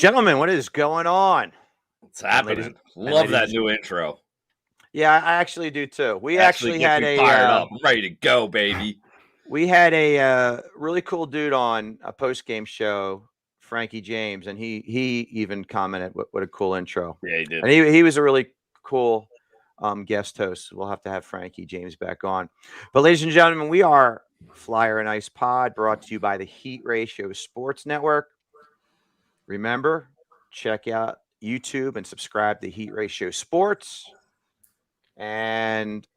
Gentlemen, what is going on? What's happening? Love that new intro. Yeah, I actually do too. We actually had me fired up. I'm ready to go, baby. We had a really cool dude on a post-game show, Frankie James, and he even commented, "What a cool intro." Yeah, he did. And he was a really cool guest host. We'll have to have Frankie James back on. But ladies and gentlemen, we are Flyer and Ice Pod, brought to you by the Heat Ratio Sports Network. Remember, check out YouTube and subscribe to Heat Ratio Sports. And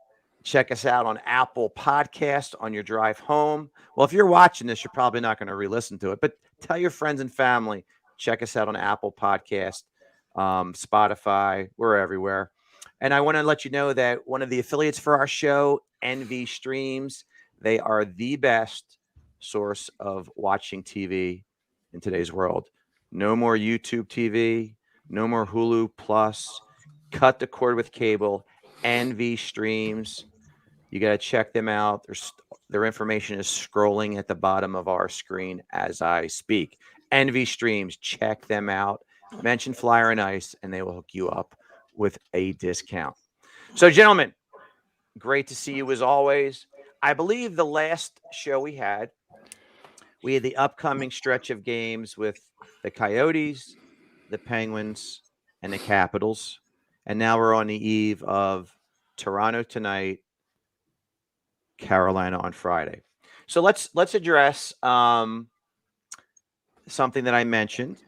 check us out on Apple Podcast on your drive home. Well, if you're watching this, you're probably not going to re-listen to it, but tell your friends and family. Check us out on Apple Podcast, Spotify. We're everywhere. And I want to let you know that one of the affiliates for our show, NV Streams, they are the best source of watching TV in today's world. No more YouTube TV, no more Hulu Plus. Cut the cord with cable. NV Streams. You got to check them out. Their information is scrolling at the bottom of our screen as I speak. NV Streams, check them out. Mention Flyer and Ice, and they will hook you up with a discount. So, gentlemen, great to see you as always. I believe the last show we had the upcoming stretch of games with the Coyotes, the Penguins, and the Capitals. And now we're on the eve of Toronto tonight, Carolina on Friday. So let's address something that I mentioned.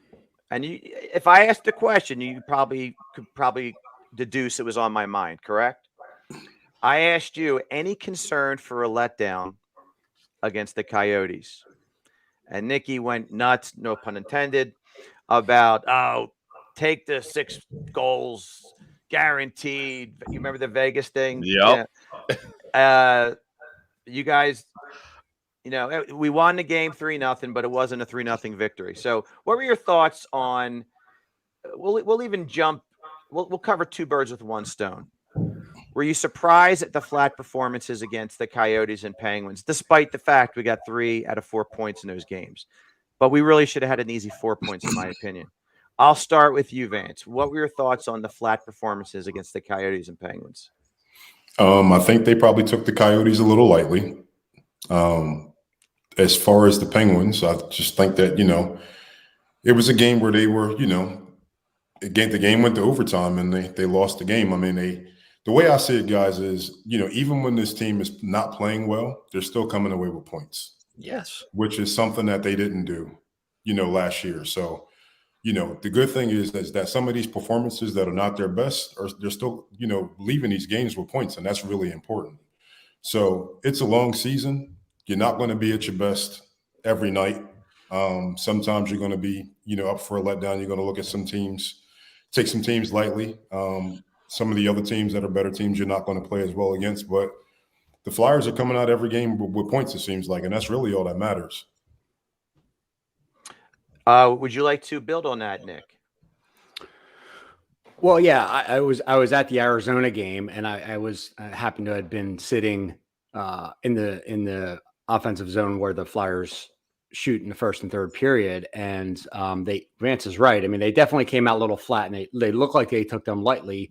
And if I asked a question, you could probably deduce it was on my mind, correct? I asked you, any concern for a letdown against the Coyotes? And Nikki went nuts, no pun intended, about, take the 6 goals guaranteed. You remember the Vegas thing? Yep. Yeah. You guys, we won the game 3-0, but it wasn't a 3-0 victory. So what were your thoughts on, we'll even jump, we'll cover 2 birds with 1 stone. Were you surprised at the flat performances against the Coyotes and Penguins, despite the fact we got 3 out of 4 points in those games? But we really should have had an easy 4 points, in my opinion. I'll start with you, Vance. What were your thoughts on the flat performances against the Coyotes and Penguins? I think they probably took the Coyotes a little lightly. As far as the Penguins, I just think that, it was a game where they were, the game went to overtime and they lost the game. I mean, the way I see it, guys, is, even when this team is not playing well, they're still coming away with points. Yes. Which is something that they didn't do, last year. So, the good thing is that some of these performances that are not their best they're still, leaving these games with points, and that's really important. So it's a long season. You're not going to be at your best every night. Sometimes you're going to be, up for a letdown. You're going to look at some teams, take some teams lightly. Some of the other teams that are better teams you're not going to play as well against. But the Flyers are coming out every game with points, it seems like, and that's really all that matters. Would you like to build on that, Nick? Well, yeah, I was at the Arizona game, and I happened to have been sitting in the offensive zone where the Flyers shoot in the first and third period, and Vance is right. I mean, they definitely came out a little flat, and they look like they took them lightly,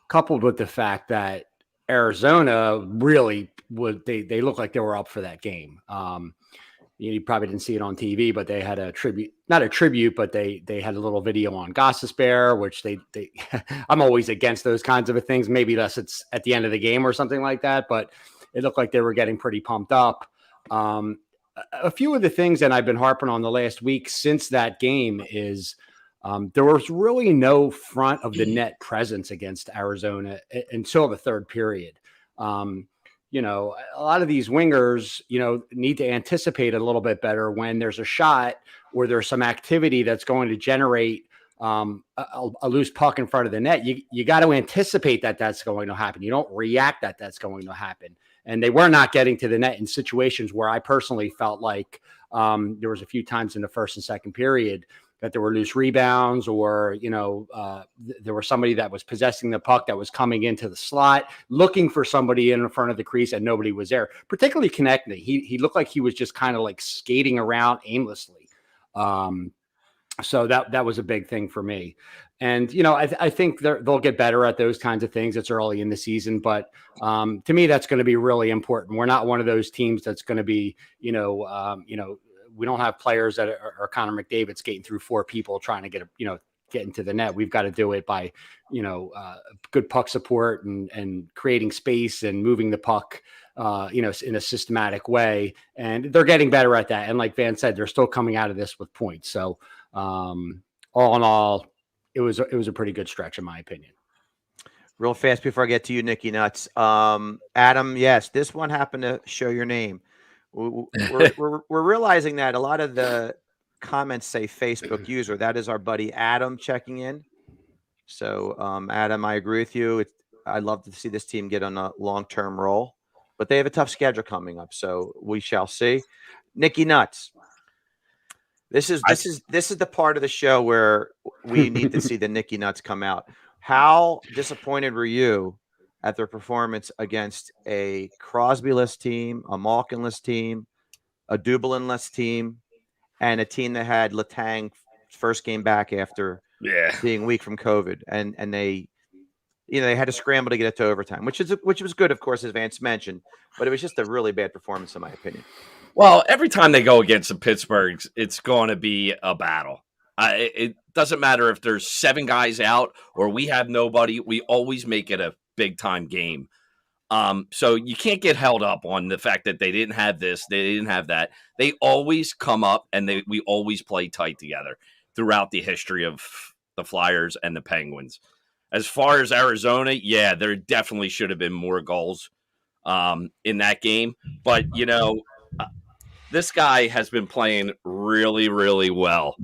coupled with the fact that Arizona really would they looked like they were up for that game. You probably didn't see it on TV, but they had not a tribute, but they had a little video on Gostisbehere, which they I'm always against those kinds of things, maybe unless it's at the end of the game or something like that, but it looked like they were getting pretty pumped up. A few of the things that I've been harping on the last week since that game is there was really no front of the net presence against Arizona until the third period. A lot of these wingers, need to anticipate a little bit better when there's a shot or there's some activity that's going to generate a loose puck in front of the net. You got to anticipate that that's going to happen. You don't react that that's going to happen. And they were not getting to the net in situations where I personally felt like there was a few times in the first and second period that there were loose rebounds or, there was somebody that was possessing the puck that was coming into the slot, looking for somebody in front of the crease and nobody was there, particularly Konechny. He looked like he was just kind of like skating around aimlessly. So that was a big thing for me. And, I think they'll get better at those kinds of things. It's early in the season, but to me, that's going to be really important. We're not one of those teams that's going to be, we don't have players that are Connor McDavid skating through 4 people trying to get into the net. We've got to do it by, good puck support and creating space and moving the puck, in a systematic way. And they're getting better at that. And like Van said, they're still coming out of this with points. So all in all, it was a pretty good stretch in my opinion. Real fast before I get to you, Nicky Nuts. Adam, yes, this one happened to show your name. We're realizing that a lot of the comments say Facebook user. That is our buddy Adam checking in. So, Adam, I agree with you. I'd love to see this team get on a long-term roll, but they have a tough schedule coming up, so we shall see. Nicky Nuts. This is the part of the show where we need to see the Nicky Nuts come out. How disappointed were you at their performance against a Crosby-less team, a Malkin-less team, a Dublin-less team, and a team that had Letang first game back after being weak from COVID, and they had to scramble to get it to overtime, which was good, of course, as Vance mentioned, but it was just a really bad performance in my opinion. Well, every time they go against the Pittsburghs, it's going to be a battle. It doesn't matter if there's 7 guys out or we have nobody. We always make it a big time game. So you can't get held up on the fact that they didn't have this, they didn't have that. They always come up and we always play tight together throughout the history of the Flyers and the Penguins. As far as Arizona, there definitely should have been more goals in that game. But, this guy has been playing really, really well.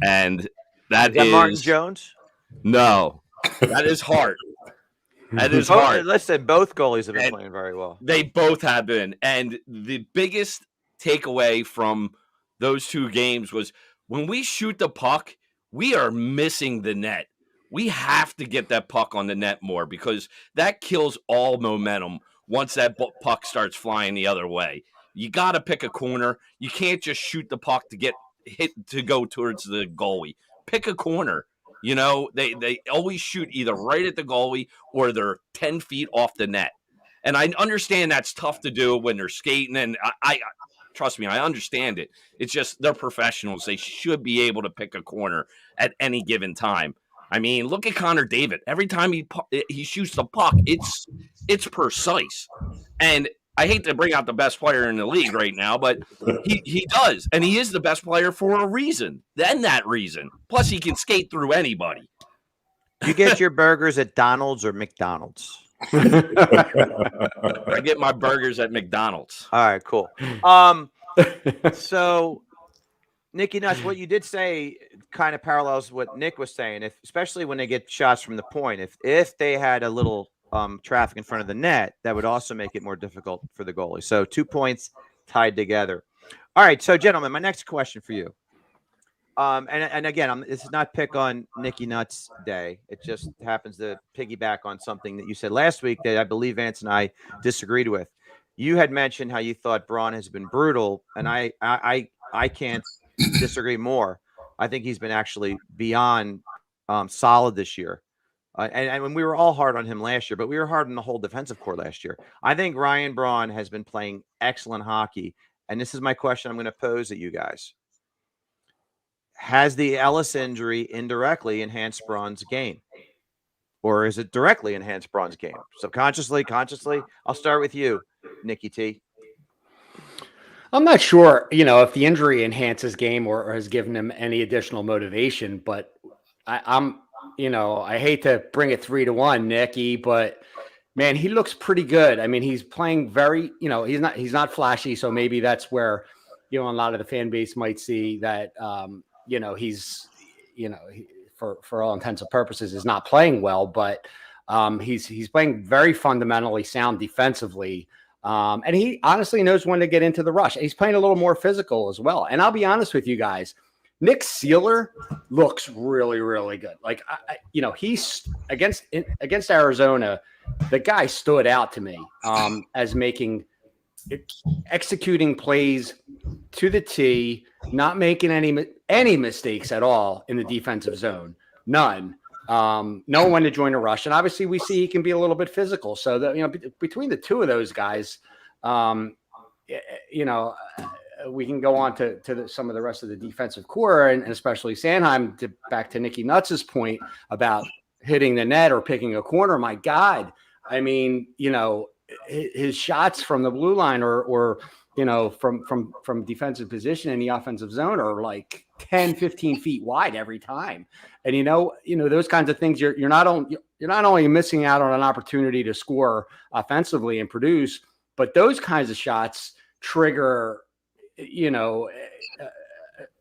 And Is that Martin Jones? No, that is Hart. That is hard. Listen, both goalies have been playing very well. They both have been. And the biggest takeaway from those 2 games was when we shoot the puck, we are missing the net. We have to get that puck on the net more because that kills all momentum once that puck starts flying the other way. You got to pick a corner. You can't just shoot the puck to get hit to go towards the goalie. Pick a corner. They always shoot either right at the goalie or they're 10 feet off the net. And I understand that's tough to do when they're skating. And I trust me, I understand it. It's just they're professionals. They should be able to pick a corner at any given time. I mean, look at Connor David. Every time he shoots the puck, it's precise. And I hate to bring out the best player in the league right now, but he does. And he is the best player for a reason. Then that reason. Plus, he can skate through anybody. You get your burgers at Donald's or McDonald's? I get my burgers at McDonald's. All right, cool. So, Nicky Nuts, what you did say kind of parallels what Nick was saying, especially when they get shots from the point. If they had a little traffic in front of the net, that would also make it more difficult for the goalie. So 2 points tied together. All right, so gentlemen, my next question for you. And again, this is not pick on Nicky Nuts Day. It just happens to piggyback on something that you said last week that I believe Vance and I disagreed with. You had mentioned how you thought Braun has been brutal, and I can't disagree more. I think he's been actually beyond solid this year. And when we were all hard on him last year, but we were hard on the whole defensive core last year. I think Ryan Braun has been playing excellent hockey. And this is my question I'm going to pose at you guys. Has the Ellis injury indirectly enhanced Braun's game? Or is it directly enhanced Braun's game? Subconsciously, consciously? I'll start with you, Nicky T. I'm not sure, if the injury enhances game or has given him any additional motivation, but I hate to bring it 3-1, Nicky, but man, he looks pretty good. I mean, he's playing very, he's not flashy. So maybe that's where, a lot of the fan base might see that, he's, for all intents and purposes is not playing well, but he's playing very fundamentally sound defensively. And he honestly knows when to get into the rush. He's playing a little more physical as well. And I'll be honest with you guys, Nick Seeler looks really, really good. Like, he's against Arizona, the guy stood out to me as executing plays to the T, not making any mistakes at all in the defensive zone. None. Know when to join a rush. And obviously we see he can be a little bit physical. So that, between the two of those guys, we can go on to some of the rest of the defensive core, and especially Sanheim, back to Nicky Nutz's point about hitting the net or picking a corner. My God. I mean, his shots from the blue line or from defensive position in the offensive zone are like 10, 15 feet wide every time. And, those kinds of things, you're not only missing out on an opportunity to score offensively and produce, but those kinds of shots trigger,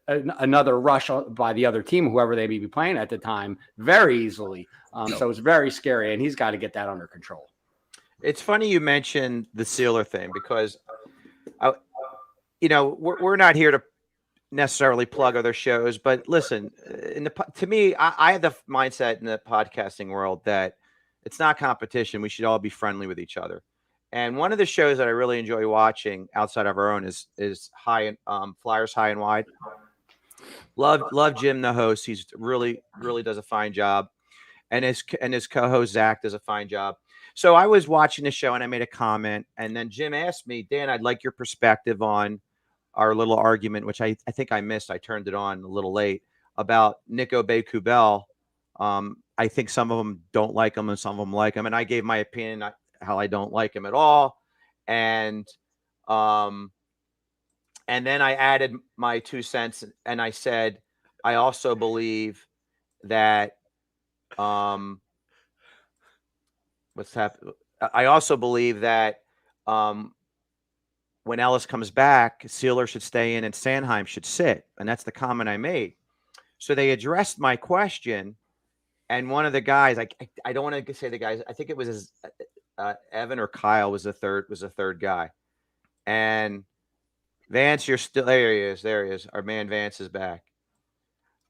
another rush by the other team, whoever they may be playing at the time, very easily. So it's very scary, and he's got to get that under control. It's funny you mentioned the Sealer thing, because we're not here to necessarily plug other shows, but listen, to me, I have the mindset in the podcasting world that it's not competition. We should all be friendly with each other. And one of the shows that I really enjoy watching outside of our own is Flyers High and Wide. Love Jim, the host. He's really does a fine job, and his co-host Zach does a fine job. So I was watching the show and I made a comment, and then Jim asked me, Dan, I'd like your perspective on our little argument, which I think I missed. I turned it on a little late, about Nick Kubel. I think some of them don't like him and some of them like him. And I gave my opinion how I don't like him at all. And then I added my 2 cents, and I said, I also believe that I also believe that when Ellis comes back, Sealer should stay in and Sanheim should sit. And that's the comment I made. So they addressed my question. And one of the guys, I don't want to say the guys, I think it was Evan or Kyle was the third guy. And Vance, you're still there. He is. Our man Vance is back.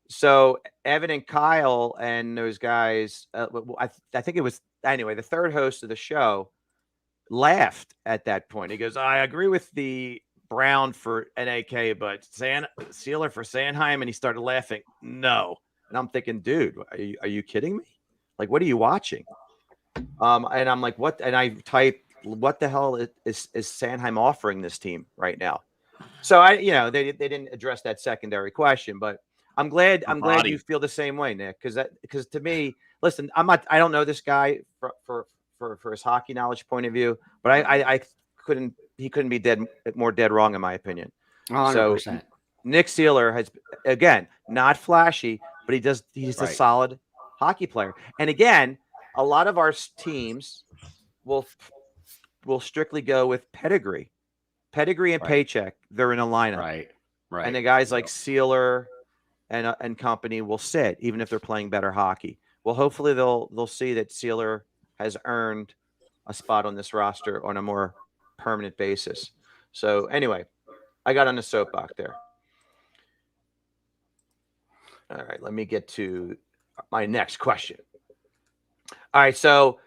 So Evan and Kyle and those guys, I think it was, anyway, the third host of the show laughed at that point. He goes, I agree with the Brown for NAK, but Sealer for Sanheim. And he started laughing. No. And I'm thinking, dude, are you kidding me? Like, what are you watching? And I'm like, what? And I typed, what the hell is Sanheim offering this team right now? So they didn't address that secondary question, but I'm glad you feel the same way, Nick, because to me, listen, I don't know this guy for his hockey knowledge point of view, but he couldn't be more dead wrong in my opinion. 100%. So Nick Sealer has, again, not flashy, but he's a solid hockey player. And again, a lot of our teams will strictly go with pedigree and paycheck. They're in a lineup. Right. And the guys like Sealer and company will sit, even if they're playing better hockey. Well, hopefully they'll see that Sealer has earned a spot on this roster on a more permanent basis. So anyway, I got on the soapbox there. All right, let me get to my next question. All right, so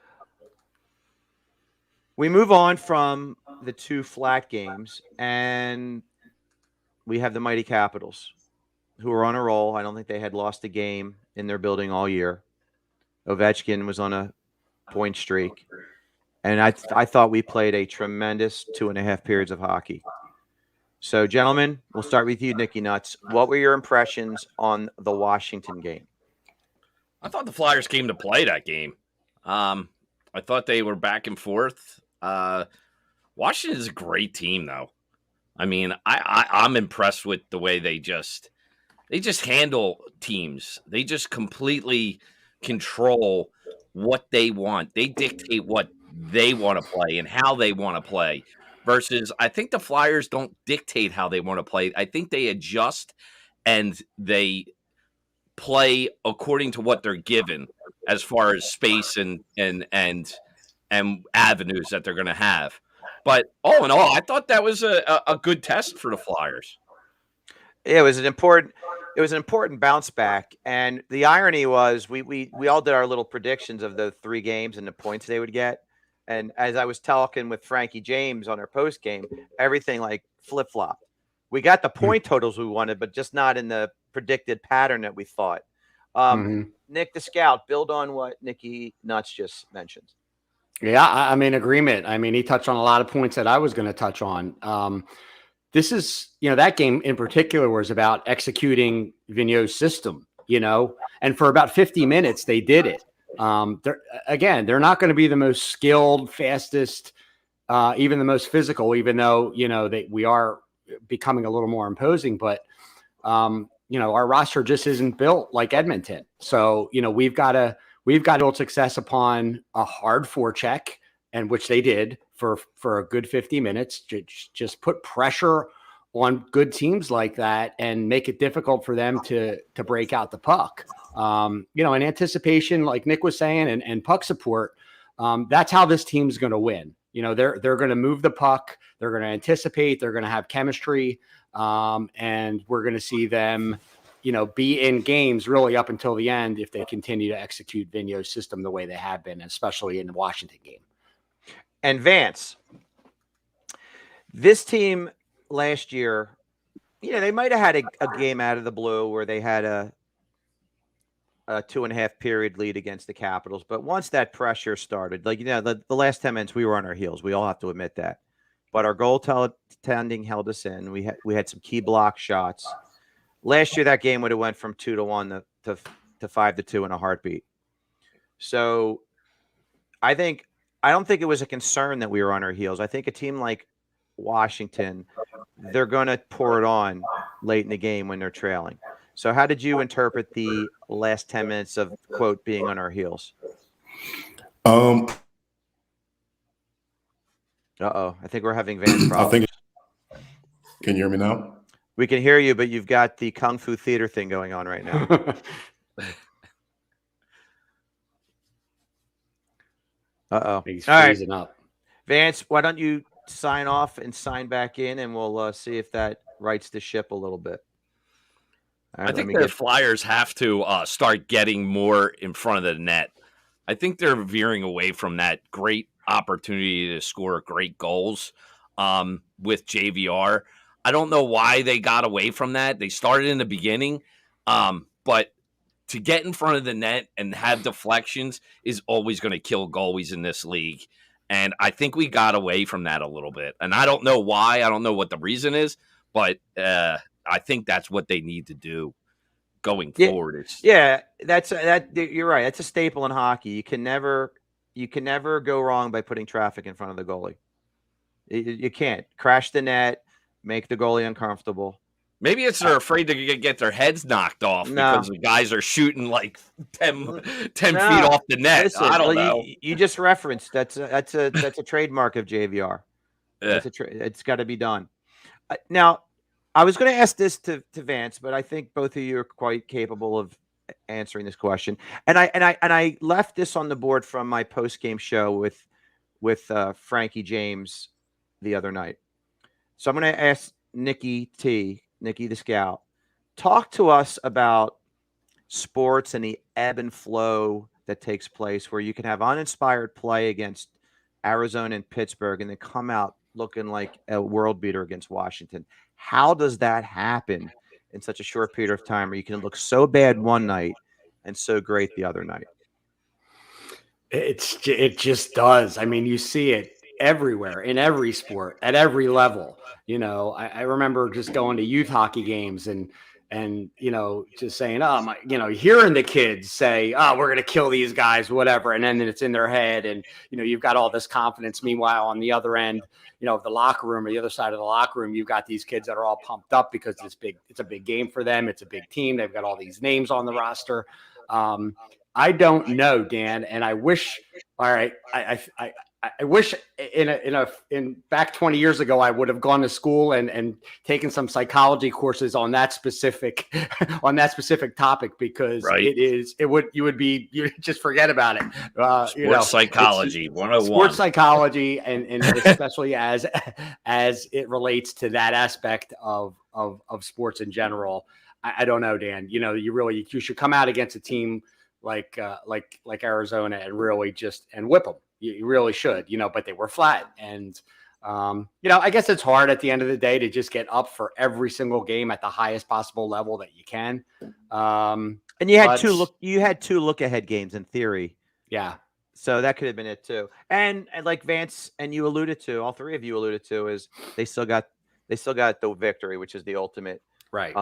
we move on from the 2 flat games, and we have the mighty Capitals, who are on a roll. I don't think they had lost a game in their building all year. Ovechkin was on a point streak, and I thought we played a tremendous 2.5 periods of hockey. So, gentlemen, we'll start with you, Nicky Nuts. What were your impressions on the Washington game? I thought the Flyers came to play that game. I thought they were back and forth. Washington is a great team, though. I mean, I'm impressed with the way they just handle teams. They just completely control what they want. They dictate what they want to play and how they want to play. Versus, I think the Flyers don't dictate how they want to play. I think they adjust and they play according to what they're given as far as space and avenues that they're going to have. But all in all, I thought that was a good test for the Flyers. It was an important bounce back, and the irony was we all did our little predictions of the 3 games and the points they would get. And as I was talking with Frankie James on our post game, everything like flip-flopped. We got the point totals we wanted, but just not in the predicted pattern that we thought. Nick the Scout, build on what Nicky Nuts just mentioned. Yeah, I'm in agreement. I mean, he touched on a lot of points that I was going to touch on. This is, that game in particular was about executing Vigneault's system, and for about 50 minutes they did it. They're not going to be the most skilled, fastest, even the most physical, even though, we are becoming a little more imposing, but our roster just isn't built like Edmonton. So, we've got to build success upon a hard forecheck, and which they did for a good 50 minutes. Just put pressure on good teams like that and make it difficult for them to break out the puck. In anticipation, like Nick was saying, and puck support, that's how this team's going to win. They're going to move the puck. They're going to anticipate. They're going to have chemistry. And we're going to see them, be in games really up until the end if they continue to execute Vigneault's system the way they have been, especially in the Washington game. And Vance, this team last year, they might have had a game out of the blue where they had a 2.5 period lead against the Capitals. But once that pressure started, the last 10 minutes, we were on our heels. We all have to admit that. But our goaltending held us in. We had some key block shots. Last year, that game would have went from 2-1 to 5-2 in a heartbeat. So I don't think it was a concern that we were on our heels. I think a team like Washington, they're going to pour it on late in the game when they're trailing. So how did you interpret the last 10 minutes of, quote, being on our heels? Uh-oh. I think we're having Vance problems. Can you hear me now? We can hear you, but you've got the Kung Fu Theater thing going on right now. Uh-oh. He's All freezing up. Vance, why don't you sign off and sign back in, and we'll see if that rights the ship a little bit. Right, I think the Flyers have to start getting more in front of the net. I think they're veering away from that great opportunity to score great goals with JVR. I don't know why they got away from that. They started in the beginning, but to get in front of the net and have deflections is always going to kill goalies in this league. And I think we got away from that a little bit. And I don't know why. I don't know what the reason is, but I think that's what they need to do going forward. You're right. That's a staple in hockey. You can never go wrong by putting traffic in front of the goalie. You can't crash the net, make the goalie uncomfortable. Maybe it's they're afraid to get their heads knocked off because the guys are shooting like 10 feet off the net. Listen, I don't know. You just referenced that's a trademark of JVR. Yeah. It's got to be done. Now, I was going to ask this to Vance, but I think both of you are quite capable of answering this question. And I left this on the board from my post game show with Frankie James the other night. So I'm going to ask Nicky the Scout, talk to us about sports and the ebb and flow that takes place where you can have uninspired play against Arizona and Pittsburgh and then come out looking like a world beater against Washington. How does that happen in such a short period of time where you can look so bad one night and so great the other night? It just does. I mean, you see it everywhere in every sport at every level. I remember just going to youth hockey games and just saying, hearing the kids say, we're going to kill these guys, whatever. And then it's in their head and, you've got all this confidence. Meanwhile, on the other end, of the locker room or the other side of the locker room, you've got these kids that are all pumped up because it's a big game for them. It's a big team. They've got all these names on the roster. I don't know, Dan. And I wish, I wish in back 20 years ago, I would have gone to school and taken some psychology courses on that specific topic because you just forget about it. Sports psychology 101. Sports psychology and especially as it relates to that aspect of sports in general. I don't know, Dan. You should come out against a team like Arizona and really just whip them. You really should, but they were flat. And I guess it's hard at the end of the day to just get up for every single game at the highest possible level that you can. And you had but- two look ahead games in theory. Yeah. So that could have been it too. And like Vance and you alluded to, all three of you alluded to, is they still got the victory, which is the ultimate Right.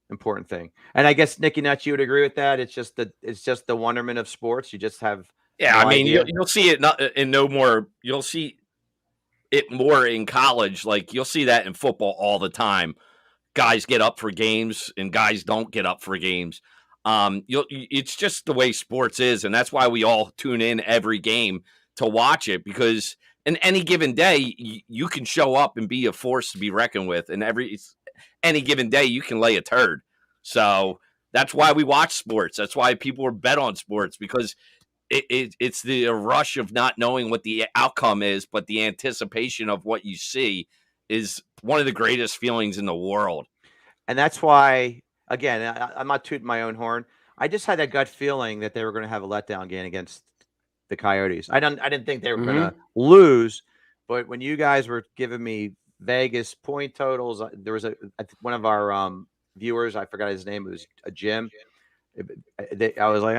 important thing. And I guess Nicky Nuts, you would agree with that. It's just the wonderment of sports. You just have Yeah, no I mean, idea. you'll see it not in no more. You'll see it more in college. Like you'll see that in football all the time. Guys get up for games and guys don't get up for games. It's just the way sports is, and that's why we all tune in every game to watch it, because in any given day you can show up and be a force to be reckoned with, and any given day you can lay a turd. So that's why we watch sports. That's why people are bet on sports, because it's the rush of not knowing what the outcome is, but the anticipation of what you see is one of the greatest feelings in the world. And that's why, again, I'm not tooting my own horn. I just had that gut feeling that they were going to have a letdown game against the Coyotes. I didn't think they were going to lose, but when you guys were giving me Vegas point totals, there was one of our viewers, I forgot his name. It was a Jim. I was like,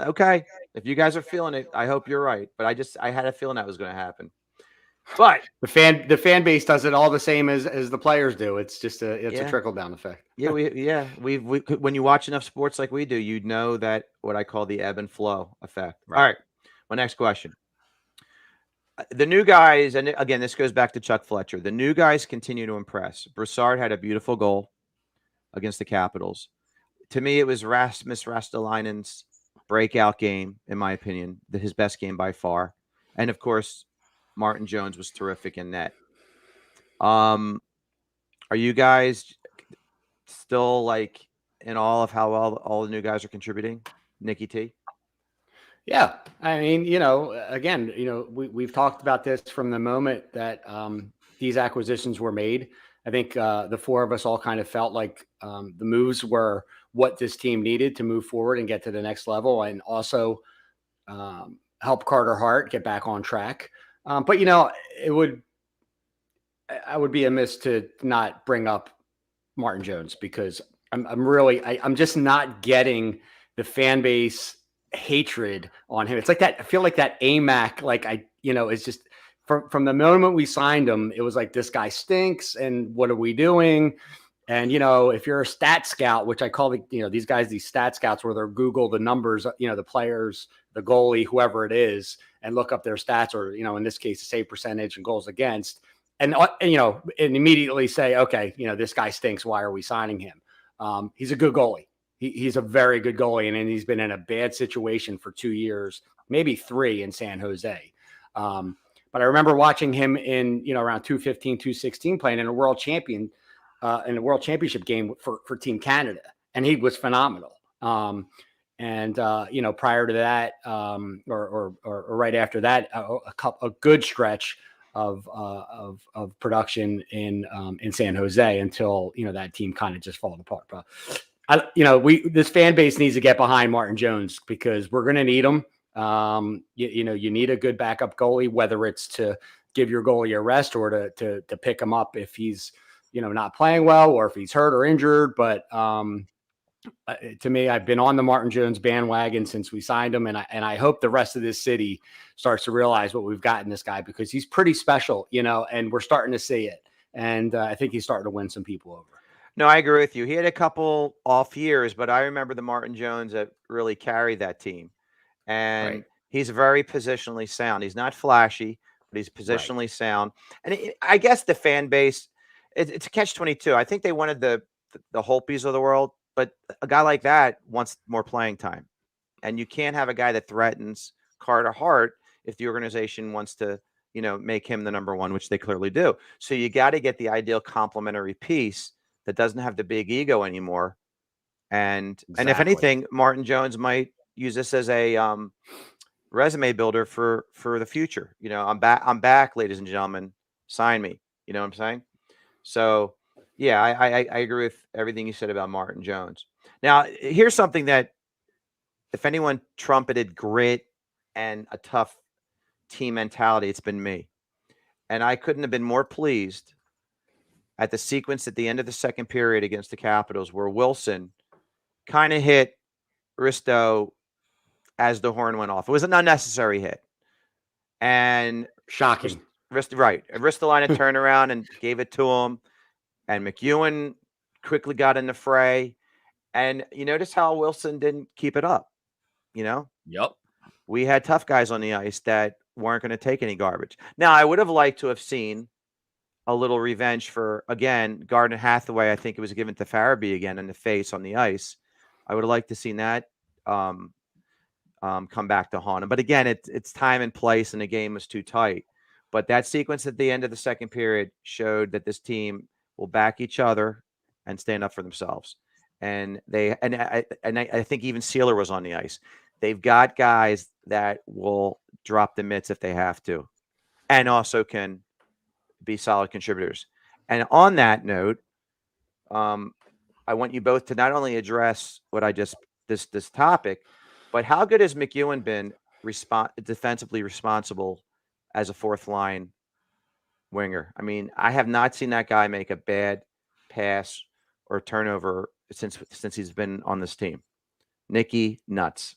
okay. If you guys are feeling it, I hope you're right. But I had a feeling that was going to happen. But the fan base does it all the same as the players do. It's just a trickle down effect. Yeah, we when you watch enough sports like we do, you know that what I call the ebb and flow effect. Right. All right, my next question: the new guys, and again, this goes back to Chuck Fletcher. The new guys continue to impress. Broussard had a beautiful goal against the Capitals. To me, it was Rasmus Ristolainen's breakout game, in my opinion, his best game by far, and of course, Martin Jones was terrific in net. Are you guys still like in all of how all the new guys are contributing? Nicky T? Yeah. I mean, again, we've talked about this from the moment that these acquisitions were made. I think the four of us all kind of felt like the moves were what this team needed to move forward and get to the next level, and also help Carter Hart get back on track. But I would be amiss to not bring up Martin Jones, because I'm just not getting the fan base hatred on him. It's like that. I feel like that AMAC, it's just from the moment we signed him, it was like, this guy stinks. And what are we doing? And, if you're a stat scout, which I call these guys, these stat scouts, where they're Google the numbers, the players, the goalie, whoever it is, and look up their stats, or, in this case, the save percentage and goals against, and immediately say, okay, this guy stinks. Why are we signing him? He's a good goalie. He's a very good goalie. And he's been in a bad situation for 2 years, maybe 3 in San Jose. But I remember watching him in, around 215, 216 playing in a world championship game for Team Canada. And he was phenomenal. Prior to that, or right after that, a good stretch of production in San Jose until that team kind of just falling apart. But this fan base needs to get behind Martin Jones, because we're going to need him. You need a good backup goalie, whether it's to give your goalie a rest or to pick him up if he's not playing well, or if he's hurt or injured. But to me, I've been on the Martin Jones bandwagon since we signed him, and I hope the rest of this city starts to realize what we've got in this guy, because he's pretty special, and we're starting to see it. And I think he's starting to win some people over. No, I agree with you. He had a couple off years, but I remember the Martin Jones that really carried that team. And he's very positionally sound. He's not flashy, but he's positionally sound. And I guess the fan base, it's a catch-22. I think they wanted the Holpies of the world, but a guy like that wants more playing time. And you can't have a guy that threatens Carter Hart if the organization wants to, make him the number one, which they clearly do. So you got to get the ideal complementary piece that doesn't have the big ego anymore. And if anything, Martin Jones might use this as a resume builder for the future. I'm back, ladies and gentlemen. Sign me. You know what I'm saying? So, yeah, I agree with everything you said about Martin Jones. Now, here's something that, if anyone trumpeted grit and a tough team mentality, it's been me. and I couldn't have been more pleased at the sequence at the end of the second period against the Capitals where Wilson kind of hit Risto as the horn went off. It was an unnecessary hit. And Shocking. Ristolainen turned around and gave it to him. And McEwen quickly got in the fray. And you notice how Wilson didn't keep it up, you know? Yep. We had tough guys on the ice that weren't going to take any garbage. Now, I would have liked to have seen a little revenge for, again, Gardner Hathaway. I think it was given to Farabee again in the face on the ice. I would have liked to seen that come back to haunt him. But again, it's time and place, and the game was too tight. But that sequence at the end of the second period showed that this team will back each other and stand up for themselves. And I think even Sealer was on the ice. They've got guys that will drop the mitts if they have to, and also can be solid contributors. And on that note, I want you both to not only address what I just this topic, but how good has McEwen been defensively responsible as a fourth line winger? I mean, I have not seen that guy make a bad pass or turnover since he's been on this team. Nicky, nuts.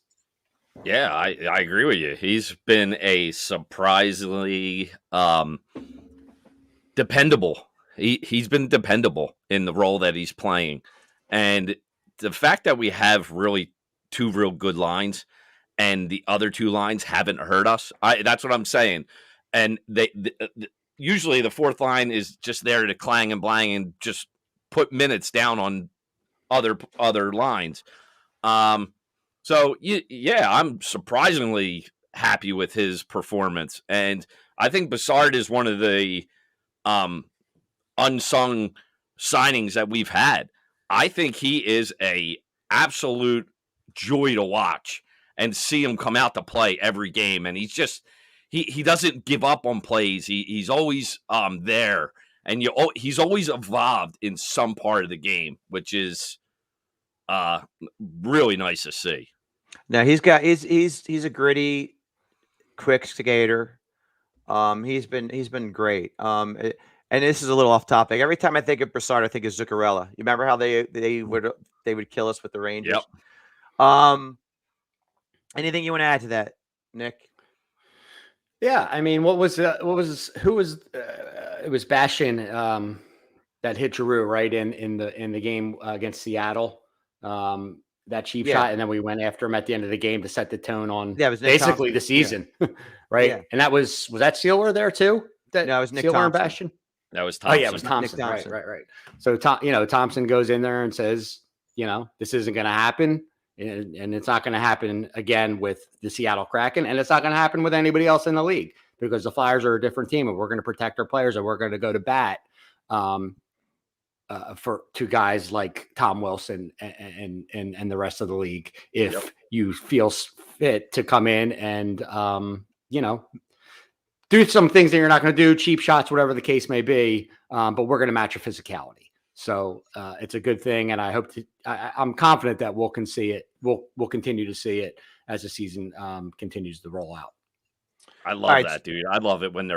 Yeah, I agree with you. He's been a surprisingly dependable. He's been dependable in the role that he's playing. And the fact that we have really two real good lines and the other two lines haven't hurt us, that's what I'm saying. And usually the fourth line is just there to clang and blang and just put minutes down on other lines. So, yeah, I'm surprisingly happy with his performance. And I think Bassard is one of the unsung signings that we've had. I think he is a absolute joy to watch and see him come out to play every game. And he's just he doesn't give up on plays. He's always there. And he's always evolved in some part of the game, which is really nice to see. Now he's a gritty, quick skater. He's been great. And this is a little off topic. Every time I think of Brassard, I think of Zuccarello. You remember how they would kill us with the Rangers? Yep. Anything you want to add to that, Nick? Yeah, I mean, it was Bastion that hit Giroux right in the game against Seattle. That cheap shot, and then we went after him at the end of the game to set the tone on it was basically the season, right? Yeah. And that was that Sealer there too? No, it was Nick Sealer Thompson. and Bastion. That was Thompson. Oh yeah, it was Thompson. Right. So Thompson goes in there and says, this isn't going to happen, and it's not going to happen again with the Seattle Kraken, and it's not going to happen with anybody else in the league because the Flyers are a different team, and we're going to protect our players, and we're going to go to bat. For two guys like Tom Wilson and the rest of the league, if you feel fit to come in and do some things that you're not going to do, cheap shots, whatever the case may be, but we're going to match your physicality. So it's a good thing, and I hope I'm confident that we'll continue to see it as the season continues to roll out. I love that, dude. I love it when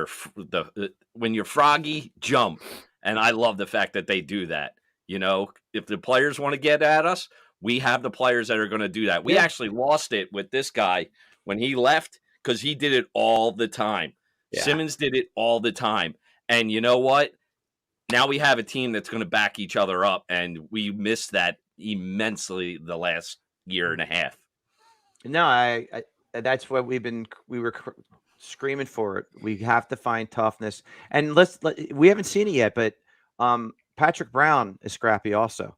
when you're froggy, jump. And I love the fact that they do that. If the players want to get at us, we have the players that are going to do that. We actually lost it with this guy when he left because he did it all the time. Yeah. Simmons did it all the time. And you know what? Now we have a team that's going to back each other up, and we missed that immensely the last year and a half. No, I that's what we were screaming for it. We have to find toughness, and we haven't seen it yet, but Patrick Brown is scrappy also.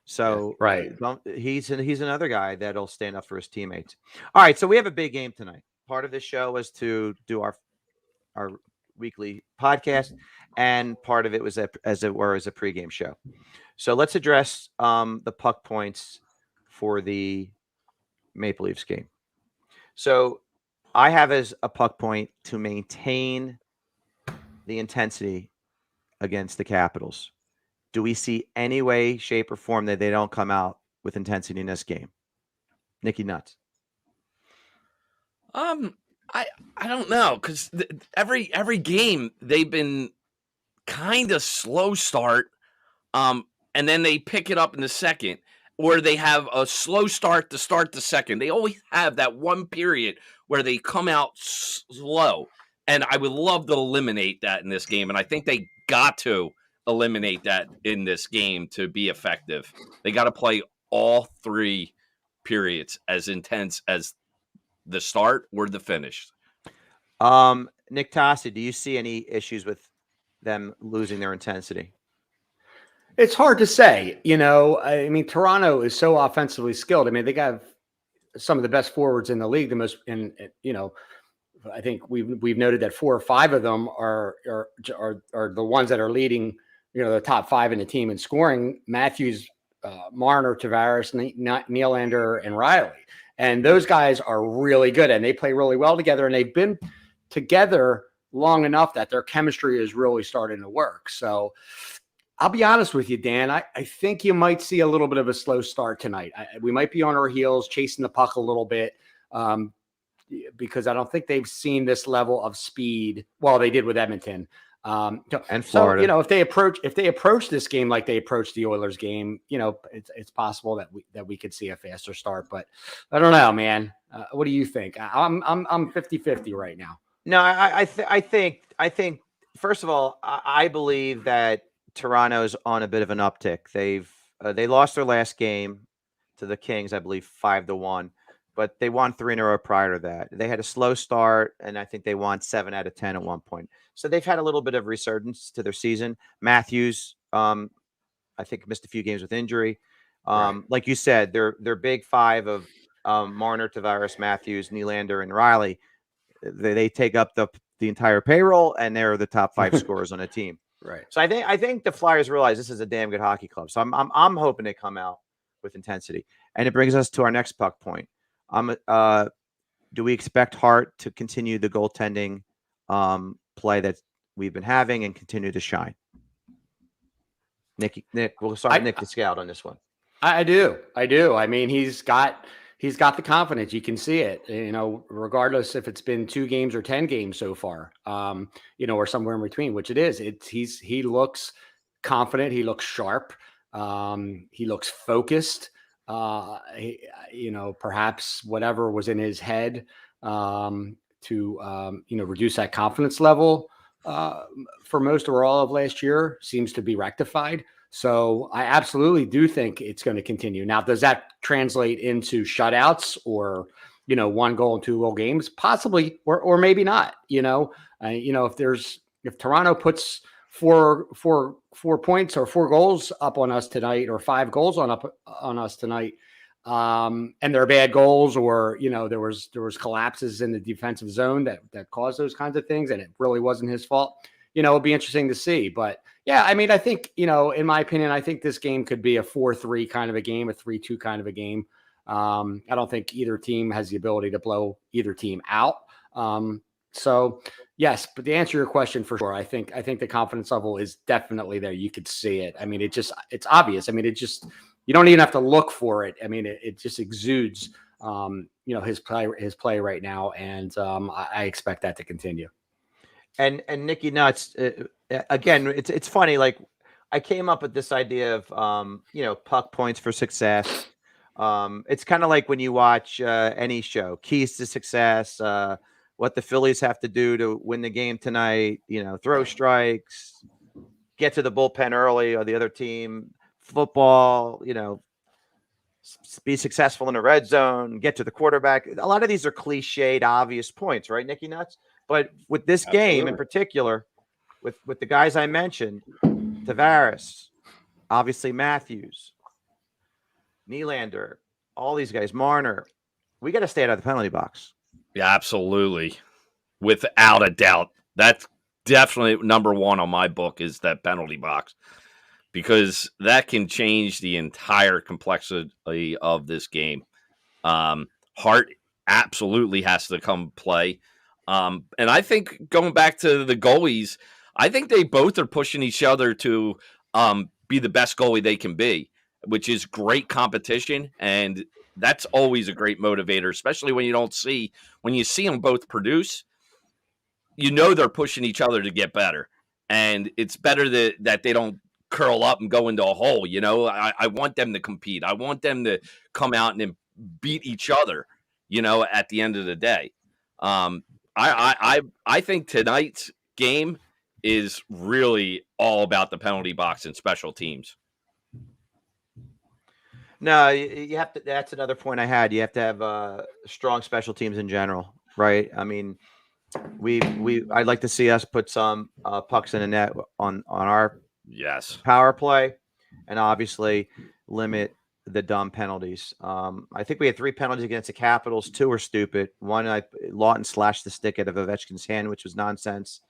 So right, he's another guy that'll stand up for his teammates. All right, so we have a big game tonight. Part of this show was to do our weekly podcast, and part of it was as a pregame show. So let's address the puck points for the Maple Leafs game. So I have as a puck point to maintain the intensity against the Capitals. Do we see any way, shape, or form that they don't come out with intensity in this game? Nicky, nuts. I don't know, because every game they've been kind of slow start, and then they pick it up in the second, or they have a slow start to start the second. They always have that one period where they come out slow, and I would love to eliminate that in this game, and I think they got to eliminate that in this game to be effective. They got to play all three periods as intense as the start or the finish. Nick Tassi, do you see any issues with them losing their intensity? It's hard to say. I mean, Toronto is so offensively skilled. I mean, they got some of the best forwards in the league. The most, and I think we've noted that 4 or 5 of them are the ones that are leading. The top 5 in the team in scoring: Matthews, Marner, Tavares, Nylander, and Riley. And those guys are really good, and they play really well together. And they've been together long enough that their chemistry is really starting to work. So I'll be honest with you, Dan. I think you might see a little bit of a slow start tonight. We might be on our heels, chasing the puck a little bit, because I don't think they've seen this level of speed. Well, they did with Edmonton and Florida. So, if they approach this game like they approached the Oilers game, it's possible that we could see a faster start. But I don't know, man. What do you think? I'm 50-50 right now. No, I think first of all, I believe that Toronto's on a bit of an uptick. They lost their last game to the Kings, I believe 5-1, but they won 3 in a row prior to that. They had a slow start, and I think they won 7 out of 10 at one point. So they've had a little bit of resurgence to their season. Matthews, I think, missed a few games with injury. Right. Like you said, their big 5 of Marner, Tavares, Matthews, Nylander, and Riley. They take up the entire payroll, and they're the top 5 scorers on a team. Right. So I think the Flyers realize this is a damn good hockey club. So I'm hoping they come out with intensity. And it brings us to our next puck point. Do we expect Hart to continue the goaltending play that we've been having and continue to shine? Nick, we'll start with Nick the Scout on this one. I do. I mean, he's got the confidence. You can see it, regardless if it's been 2 games or 10 games so far, or somewhere in between, which it is. He looks confident. He looks sharp. He looks focused. Perhaps whatever was in his head to reduce that confidence level for most or all of last year seems to be rectified. So I absolutely do think it's going to continue. Now, does that translate into shutouts or, 1 goal and 2 goal games? Possibly, or maybe not. If Toronto puts four points or 4 goals up on us tonight, or 5 goals on us tonight, and they're bad goals, or there was collapses in the defensive zone that caused those kinds of things, and it really wasn't his fault. It'd be interesting to see. But yeah, I mean, I think, in my opinion, I think this game could be a 4-3 kind of a game, a 3-2 kind of a game. I don't think either team has the ability to blow either team out. So yes, but to answer your question, for sure, I think the confidence level is definitely there. You could see it. I mean, it's obvious. I mean, you don't even have to look for it. I mean, it just exudes, his play right now. And I expect that to continue. And Nicky Nuts, again, it's funny. Like, I came up with this idea of, puck points for success. It's kind of like when you watch any show, keys to success, what the Phillies have to do to win the game tonight, throw strikes, get to the bullpen early, or the other team, football, be successful in the red zone, get to the quarterback. A lot of these are cliched, obvious points, right, Nicky Nuts? But with this game in particular, with the guys I mentioned, Tavares, obviously Matthews, Nylander, all these guys, Marner, we got to stay out of the penalty box. Yeah, absolutely. Without a doubt. That's definitely number 1 on my book, is that penalty box, because that can change the entire complexity of this game. Hart absolutely has to come play. And I think, going back to the goalies, I think they both are pushing each other to be the best goalie they can be, which is great competition. And that's always a great motivator, especially when you see them both produce. They're pushing each other to get better, and it's better that they don't curl up and go into a hole. I want them to compete. I want them to come out and then beat each other. At the end of the day, I think tonight's game is really all about the penalty box and special teams. No, you have to. That's another point I had. You have to have strong special teams in general, right? I mean, I'd like to see us put some pucks in the net on our power play, and obviously limit the dumb penalties. I think we had 3 penalties against the Capitals. 2 were stupid. One, Lawton slashed the stick out of Ovechkin's hand, which was nonsense.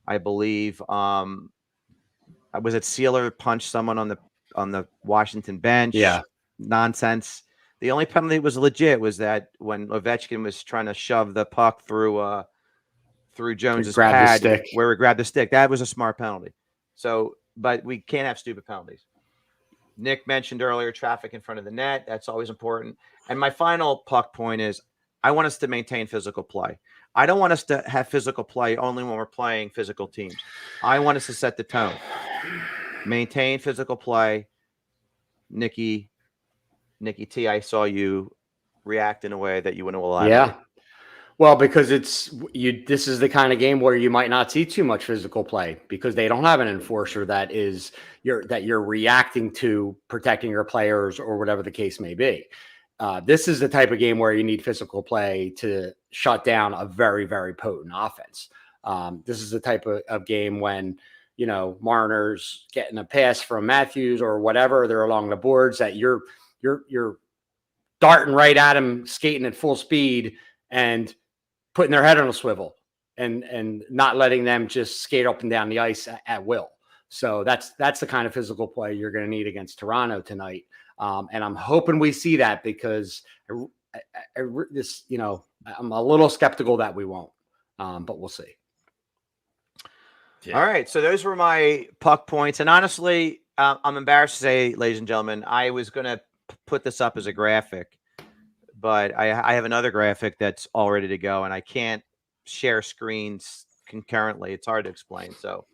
I believe was it Sealer punched someone on the Washington bench? Yeah. Nonsense. The only penalty that was legit was that when Ovechkin was trying to shove the puck through Jones's pad where we grabbed the stick. That was a smart penalty. So, but we can't have stupid penalties. Nick mentioned earlier traffic in front of the net. That's always important. And my final puck point is I want us to maintain physical play. I don't want us to have physical play only when we're playing physical teams. I want us to set the tone. Maintain physical play. Nikki T, I saw you react in a way that you wouldn't allow. Yeah. Well, because this is the kind of game where you might not see too much physical play because they don't have an enforcer that you're reacting to protecting your players or whatever the case may be. This is the type of game where you need physical play to shut down a very, very potent offense. This is the type of game when, Marner's getting a pass from Matthews or whatever, they're along the boards that you're darting right at him, skating at full speed and putting their head on a swivel and not letting them just skate up and down the ice at will. So that's the kind of physical play you're going to need against Toronto tonight. And I'm hoping we see that because I'm a little skeptical that we won't, but we'll see. Yeah. All right. So those were my puck points. And honestly, I'm embarrassed to say, ladies and gentlemen, I was going to put this up as a graphic, but I have another graphic that's all ready to go, and I can't share screens concurrently. It's hard to explain. So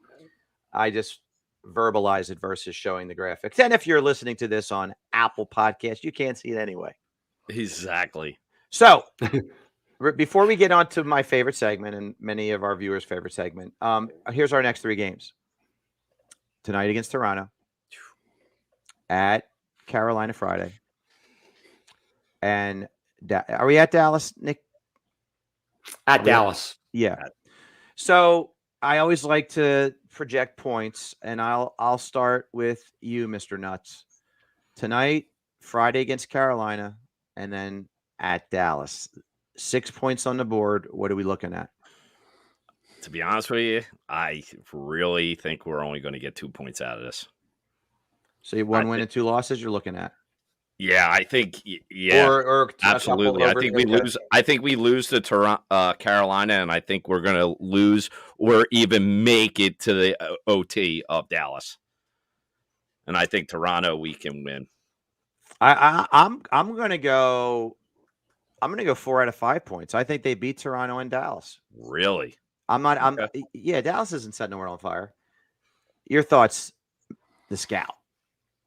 I just verbalize it versus showing the graphics. And if you're listening to this on Apple Podcast, you can't see it anyway. Exactly. So before we get on to my favorite segment and many of our viewers' favorite segment, here's our next 3 games. Tonight against Toronto, at Carolina Friday, and are we at Dallas, Nick? At Dallas. Yeah. So I always like to project points, and I'll start with you, Mr. Nuts. Tonight, Friday against Carolina, and then at Dallas. 6 points on the board. What are we looking at? To be honest with you, I really think we're only going to get 2 points out of this. So you have 1 win and 2 losses you're looking at? Yeah, I think or absolutely. I think we lose to Carolina, and I think we're going to lose or even make it to the OT of Dallas. And I think Toronto we can win. I'm going to go. I'm going to go 4 out of 5 points. I think they beat Toronto and Dallas. Really? Yeah, Dallas isn't setting the world on fire. Your thoughts, the scout?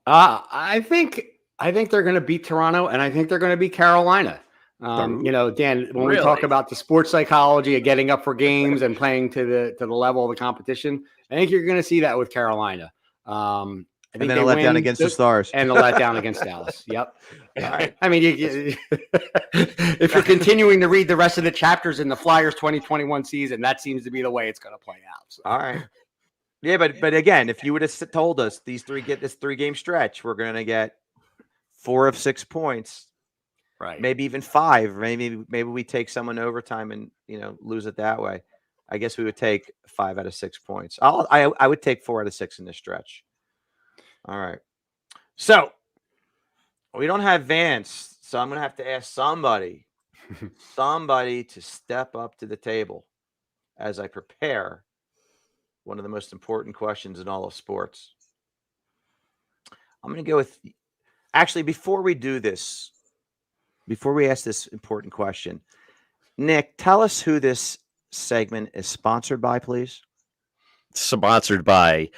I think they're going to beat Toronto, and I think they're going to beat Carolina. Dan, when we talk about the sports psychology of getting up for games and playing to the level of the competition, I think you're going to see that with Carolina. I think and then a letdown against the Stars. And a letdown against Dallas. Yep. All right. I mean, if you're continuing to read the rest of the chapters in the Flyers 2021 season, that seems to be the way it's going to play out. So. All right. Yeah, but again, if you would have told us this 3-game stretch, we're going to get 4 of 6 points, right? Maybe even 5. Maybe we take someone to overtime and lose it that way. I guess we would take 5 out of 6 points. I would take 4 out of 6 in this stretch. All right. So we don't have Vance, so I'm going to have to ask somebody to step up to the table as I prepare one of the most important questions in all of sports. I'm going to go with, actually, before we do this, before we ask this important question, Nick, tell us who this segment is sponsored by, please. Sponsored by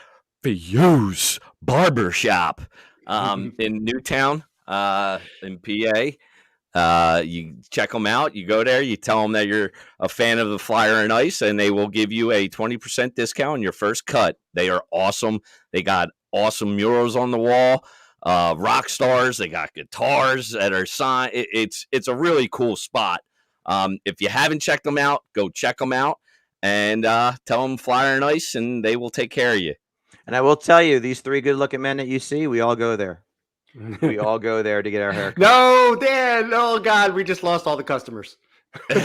Fuse Barbershop in Newtown, in PA. You check them out. You go there. You tell them that you're a fan of the Flyer and Ice, and they will give you a 20% discount on your first cut. They are awesome. They got awesome murals on the wall, rock stars. They got guitars that are signed. It's a really cool spot. If you haven't checked them out, go check them out and tell them Flyer and Ice, and they will take care of you. And I will tell you, these three good-looking men that you see, we all go there. We all go there to get our haircut. No, Dan. Oh, God. We just lost all the customers. All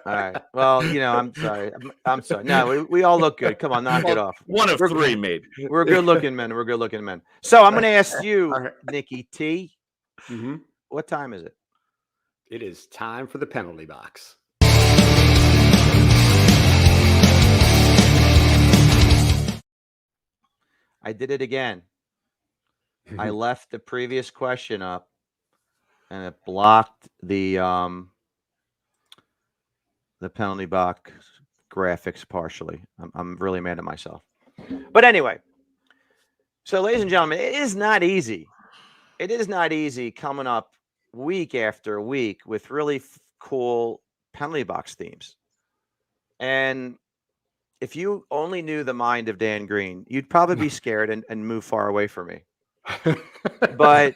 right. Well, I'm sorry. I'm sorry. No, we all look good. Come on, knock it off. One of three, maybe. We're good-looking men. We're good-looking men. So I'm going to ask you, Nikki T, what time is it? It is time for the penalty box. I did it again. I left the previous question up, and it blocked the penalty box graphics partially. I'm really mad at myself. But anyway, so ladies and gentlemen, it is not easy. It is not easy coming up week after week with really cool penalty box themes. And if you only knew the mind of Dan Green, you'd probably be scared and move far away from me. But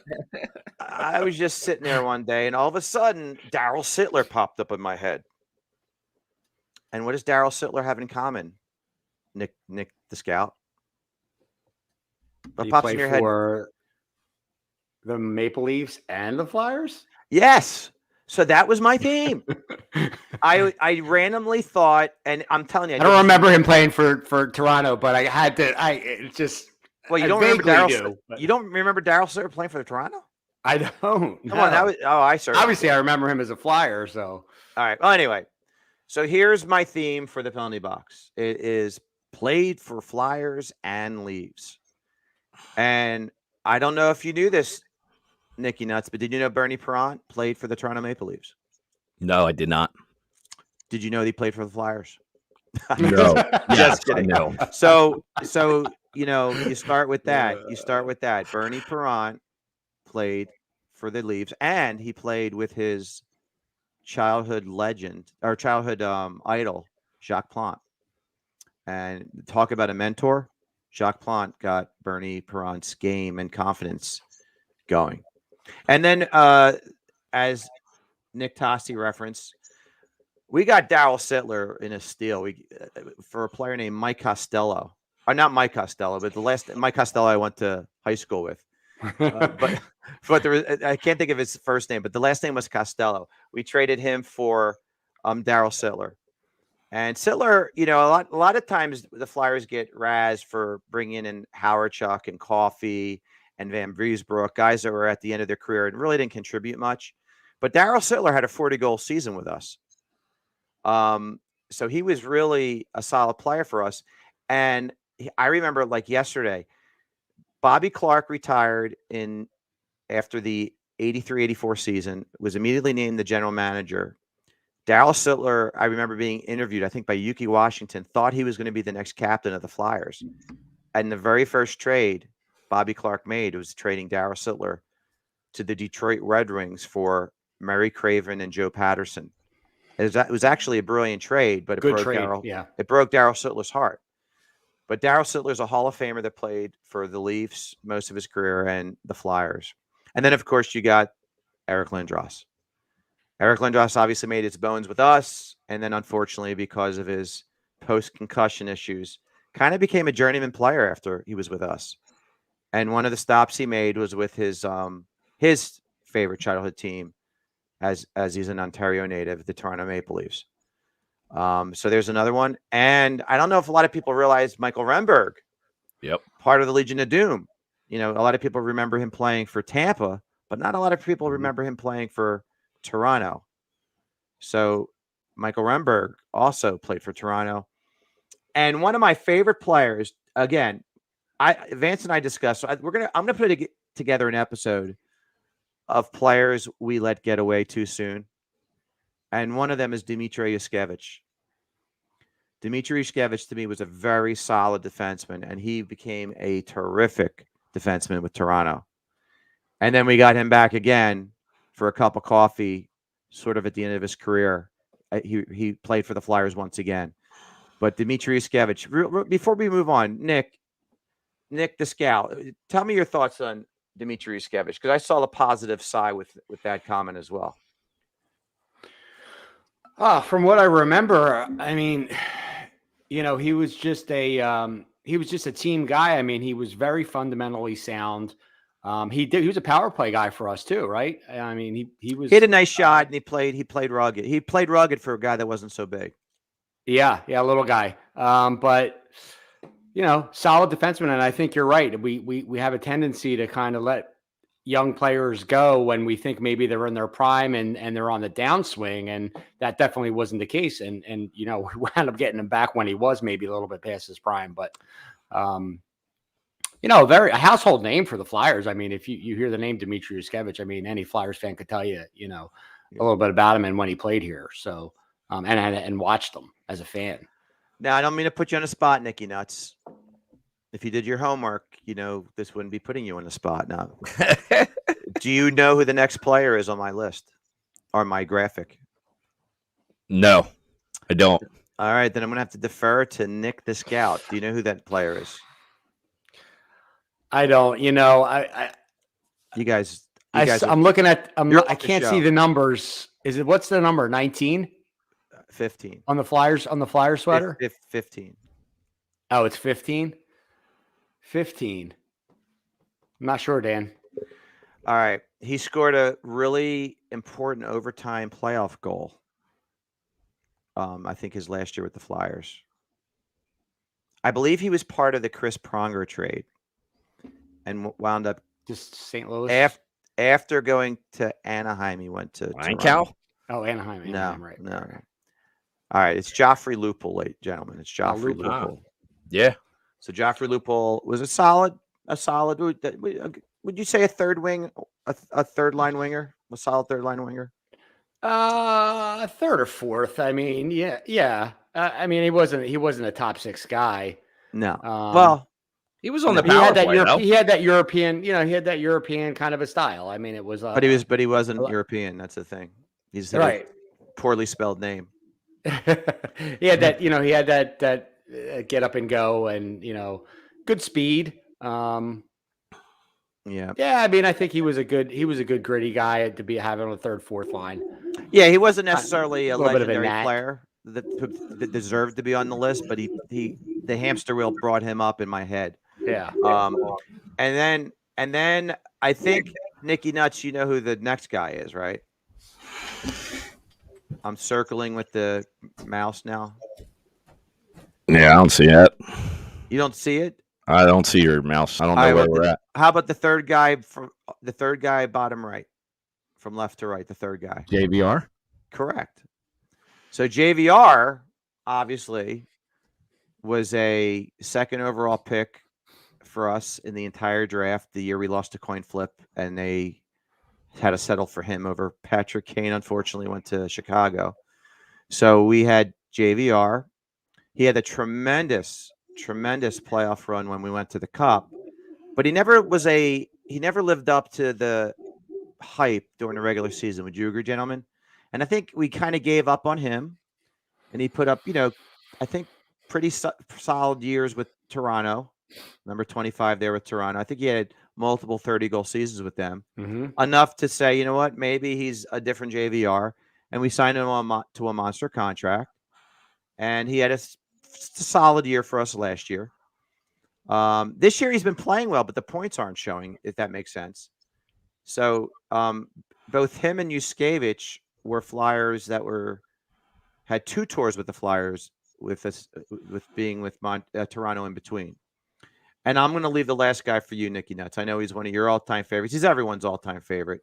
I was just sitting there one day, and all of a sudden, Darryl Sittler popped up in my head. And what does Darryl Sittler have in common? Nick the Scout. What pops in your head? For the Maple Leafs and the Flyers? Yes. So that was my theme. I randomly thought, and I'm telling you, I don't remember him playing for Toronto, but I had to. Well, you don't remember Darryl? You don't remember Darryl Sittler playing for the Toronto? I don't. Come on, that was. Oh, I certainly. Obviously, I remember him as a Flyer. So, all right. Well, anyway, so here's my theme for the penalty box. It is played for Flyers and Leafs, and I don't know if you knew this, Nicky Nuts, but did you know Bernie Parent played for the Toronto Maple Leafs? No, I did not. Did you know he played for the Flyers? No. Just kidding. No. So you start with that. Bernie Parent played for the Leafs, and he played with his childhood legend or childhood idol, Jacques Plante. And talk about a mentor. Jacques Plante got Bernie Parent's game and confidence going. And then, as Nick Tossi referenced, we got Darryl Sittler in a steal. For a player named Mike Costello, or not Mike Costello, but the last Mike Costello I went to high school with. But there was, I can't think of his first name, but the last name was Costello. We traded him for Darryl Sittler. And Sittler, a lot of times the Flyers get razzed for bringing in Howard Chuck and Coffey and Van Vriesbroek, guys that were at the end of their career and really didn't contribute much. But Darryl Sittler had a 40-goal season with us. So he was really a solid player for us. And I remember like yesterday, Bobby Clark retired after the 83-84 season, was immediately named the general manager. Darryl Sittler, I remember being interviewed, I think by Yuki Washington, thought he was going to be the next captain of the Flyers. And the very first trade Bobby Clark made was trading Darryl Sittler to the Detroit Red Wings for Murray Craven and Joe Patterson. It was actually a brilliant trade, but it broke Darryl Sittler's heart. But Darryl Sittler's a Hall of Famer that played for the Leafs most of his career and the Flyers. And then, of course, you got Eric Lindros. Eric Lindros obviously made his bones with us, and then unfortunately, because of his post-concussion issues, kind of became a journeyman player after he was with us. And one of the stops he made was with his favorite childhood team, as he's an Ontario native, the Toronto Maple Leafs. So there's another one. And I don't know if a lot of people realize Michael Remberg, part of the Legion of Doom. A lot of people remember him playing for Tampa, but not a lot of people remember him playing for Toronto. So Michael Remberg also played for Toronto. And one of my favorite players, again, Vance and I discussed, so I'm going to put together an episode of players we let get away too soon. And one of them is Dmitry Yushkevich. Dmitry Yushkevich, to me, was a very solid defenseman, and he became a terrific defenseman with Toronto. And then we got him back again for a cup of coffee, sort of at the end of his career. He played for the Flyers once again. But Dmitry Yushkevich, before we move on, Nick the scout, tell me your thoughts on Dmitry Yushkevich, because I saw the positive side with that comment as well. From what I remember, I mean, he was just a team guy. I mean, he was very fundamentally sound. He was a power play guy for us too, right? I mean, he had a nice shot, and he played rugged. He played rugged for a guy that wasn't so big. Yeah, little guy. But solid defenseman, and I think you're right. We have a tendency to kind of let young players go when we think maybe they're in their prime and they're on the downswing, and that definitely wasn't the case. And we wound up getting him back when he was maybe a little bit past his prime, but a household name for the Flyers. I mean, if you hear the name Dmitry Yushkevich, I mean, any Flyers fan could tell you, a little bit about him and when he played here. So, and watched them as a fan. Now, I don't mean to put you on the spot, Nicky Nuts. If you did your homework, this wouldn't be putting you on the spot now. Do you know who the next player is on my list or my graphic? No, I don't. All right, then I'm going to have to defer to Nick the scout. Do you know who that player is? I don't. You guys. I'm looking at. I can't see the numbers. What's the number? 19? 15 on the Flyers sweater. 15. Oh, it's 15. 15. I'm not sure, Dan. All right. He scored a really important overtime playoff goal. I think his last year with the Flyers. I believe he was part of the Chris Pronger trade and wound up just St. Louis. After going to Anaheim, he went to Toronto. Oh, Anaheim. No, right. No. All right. It's Joffrey Lupul, ladies and gentlemen. It's Joffrey Lupul. Yeah. So Joffrey Lupul was a solid. Would you say a third wing, a third line winger, a solid third line winger? Third or fourth. I mean, yeah. I mean, he wasn't a top six guy. No. Well, he was on the power play. He had that European. He had that European kind of a style. I mean, it was. But he wasn't European. That's the thing. He's right. Poorly spelled name. He had that. He had that get up and go, and good speed. Yeah. I mean, I think he was a good gritty guy to be having on the third, fourth line. Yeah, he wasn't necessarily a legendary bit player that deserved to be on the list, but the hamster wheel brought him up in my head. Yeah. And then I think Nicky Nuts, you know who the next guy is, right? I'm circling with the mouse now. Yeah, I don't see it. You don't see it? I don't see your mouse. I don't know where we're at. How about the third guy bottom right, from left to right? The third guy. JVR. Correct. So JVR obviously was a second overall pick for us in the entire draft. The year we lost a coin flip, and they had to settle for him over Patrick Kane. Unfortunately, went to Chicago. So we had JVR. He had a tremendous playoff run when we went to the Cup, but he never lived up to the hype during the regular season. Would you agree, gentlemen? And I think we kind of gave up on him, and he put up, I think pretty solid years with Toronto, number 25 there with Toronto. I think he had multiple 30-goal seasons with them, enough to say, you know what, maybe he's a different JVR, and we signed him to a monster contract, and he had a solid year for us last year. This year he's been playing well, but the points aren't showing, if that makes sense. So both him and Yushkevich were Flyers that had two tours with the Flyers, with being with Toronto in between. And I'm going to leave the last guy for you, Nicky Nuts. I know he's one of your all-time favorites. He's everyone's all-time favorite.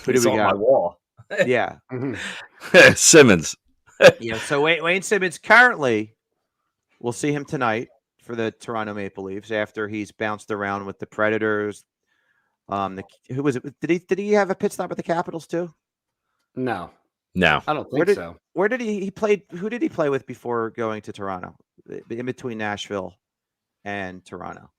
Who do we got? On my wall. Yeah. Simmons. Yeah. So Wayne Simmons currently, we'll see him tonight for the Toronto Maple Leafs after he's bounced around with the Predators, Who was it? Did he have a pit stop with the Capitals too? No, No. I don't think so. Where did he played? Who did he play with before going to Toronto? In between Nashville and Toronto.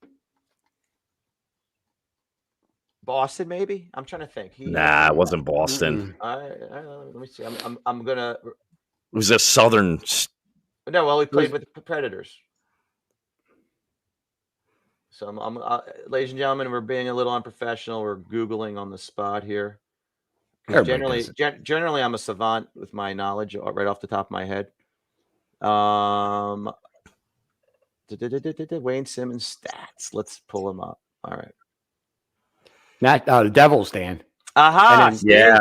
Boston, maybe. I'm trying to think. Nah, it wasn't Boston. Let me see. I'm gonna. It was a Southern. No, well, he played with the Predators. So, ladies and gentlemen, we're being a little unprofessional. We're Googling on the spot here. Generally, I'm a savant with my knowledge right off the top of my head. Wayne Simmons stats. Let's pull him up. All right. Not the Devils, Dan. Aha! Yeah.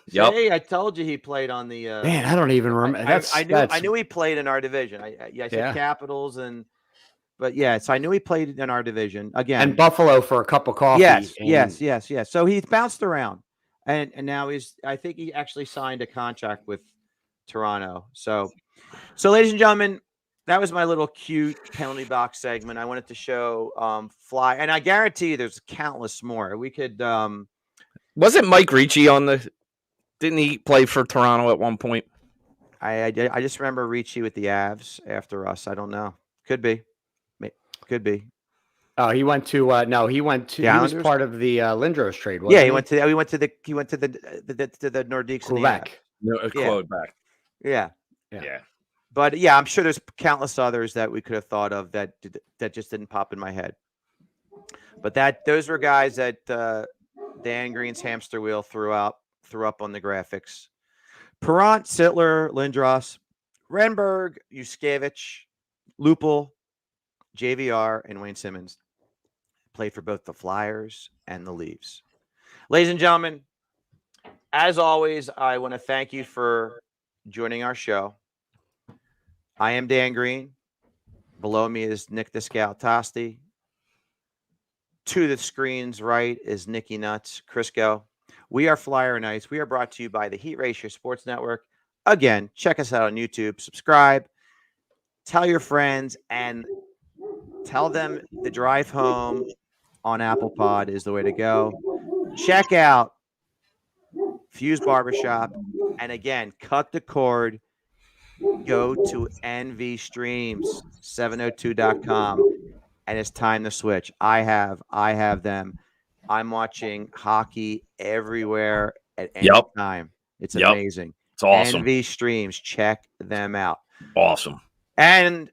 Yep. Hey, I told you he played on the. Man, I don't even remember. I knew he played in our division. I said Capitals but so I knew he played in our division again. And Buffalo for a cup of coffee. Yes. So he's bounced around, and now I think he actually signed a contract with Toronto. So ladies and gentlemen, that was my little cute penalty box segment. I wanted to show Fly, and I guarantee you there's countless more. We could. Wasn't Mike Ricci on the? Didn't he play for Toronto at one point? I just remember Ricci with the Avs after us. I don't know. Could be. Oh, he went to he was part of the Lindros trade. Yeah, he went to the Nordiques Quebec. Quebec. Yeah. Yeah. But yeah, I'm sure there's countless others that we could have thought of that just didn't pop in my head. But those were guys that Dan Green's hamster wheel threw up on the graphics. Perrant, Sittler, Lindros, Remberg, Yuskevich, Lupul, JVR, and Wayne Simmons played for both the Flyers and the Leafs. Ladies and gentlemen, as always, I want to thank you for joining our show. I am Dan Green. Below me is Nick the Scout Tosti. To the screen's right is Nicky Nuts Crisco. We are Flyer and Ice. We are brought to you by the Heat Ratio Sports Network. Again, check us out on YouTube. Subscribe. Tell your friends and tell them the drive home on Apple Pod is the way to go. Check out Fuse Barbershop. And again, cut the cord. Go to nvstreams702.com. And it's time to switch. I have them. I'm watching hockey everywhere at any time. It's amazing. It's awesome. NV Streams. Check them out. Awesome. And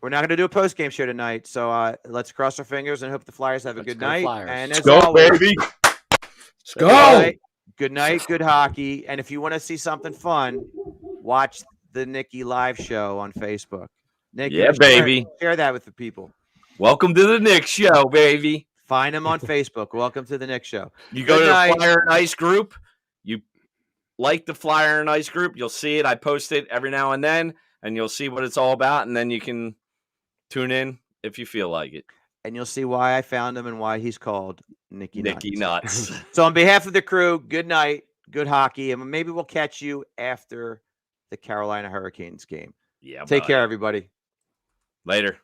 we're not going to do a post-game show tonight, so let's cross our fingers and hope the Flyers have a good night. Flyers. And as Let's go, always, baby. Let's go. Good night, good hockey. And if you want to see something fun, watch the Nicky live show on Facebook. Nick, baby. Share that with the people. Welcome to the Nick Show, baby. Find him on Facebook. Welcome to the Nick Show. You go to the Flyer and Ice group. You like the Flyer and Ice group. You'll see it. I post it every now and then, and you'll see what it's all about. And then you can tune in if you feel like it. And you'll see why I found him and why he's called Nicky Nuts. So on behalf of the crew, good night, good hockey, and maybe we'll catch you after the Carolina Hurricanes game. Yeah. Take care, everybody. Later.